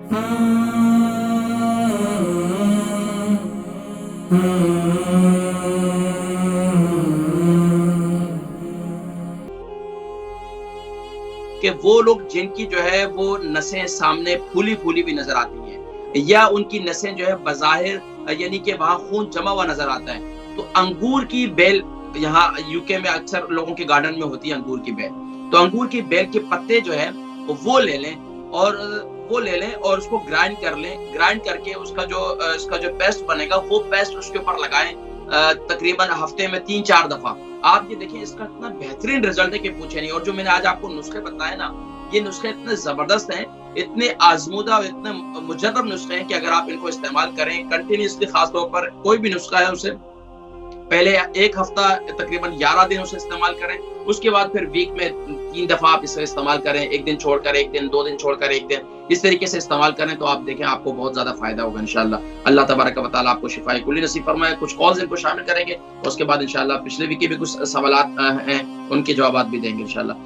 کہ وہ لوگ جن کی جو ہے وہ نسیں سامنے پھولی پھولی بھی نظر آتی ہیں یا ان کی نسیں جو ہے بظاہر یعنی کہ وہاں خون جمع ہوا نظر آتا ہے، تو انگور کی بیل، یہاں یو کے میں اکثر لوگوں کے گارڈن میں ہوتی ہے انگور کی بیل، تو انگور کی بیل کے پتے جو ہے وہ لے لیں اور اس کو گرائنڈ کر لیں، گرائنڈ کر کے اس کا جو پیسٹ بنے گا وہ پیسٹ اس کے اوپر لگائیں تقریباً ہفتے میں 3-4 دفعہ۔ آپ یہ دیکھیں اس کا اتنا بہترین رزلٹ ہے کہ پوچھے نہیں، اور جو میں نے آج آپ کو نسخے بتائے نا، یہ نسخے اتنے زبردست ہیں، اتنے آزمودہ اور اتنے مجرب نسخے ہیں کہ اگر آپ ان کو استعمال کریں کنٹینیوسلی، خاص طور پر کوئی بھی نسخہ ہے اسے پہلے 1 ہفتہ تقریباً 11 دن اسے استعمال کریں، اس کے بعد پھر ویک میں 3 دفعہ آپ اسے استعمال کریں، 1 دن چھوڑ کر 1 دن، 2 دن چھوڑ کر 1 دن، اس طریقے سے استعمال کریں تو آپ دیکھیں آپ کو بہت زیادہ فائدہ ہوگا انشاءاللہ۔ اللہ تبارک و تعالیٰ آپ کو شفائے کلی نصیب فرمائے۔ کچھ کالز ان کو شامل کریں گے اور اس کے بعد انشاءاللہ پچھلے ویک کے بھی کچھ سوالات ہیں ان کے جوابات بھی دیں گے انشاءاللہ۔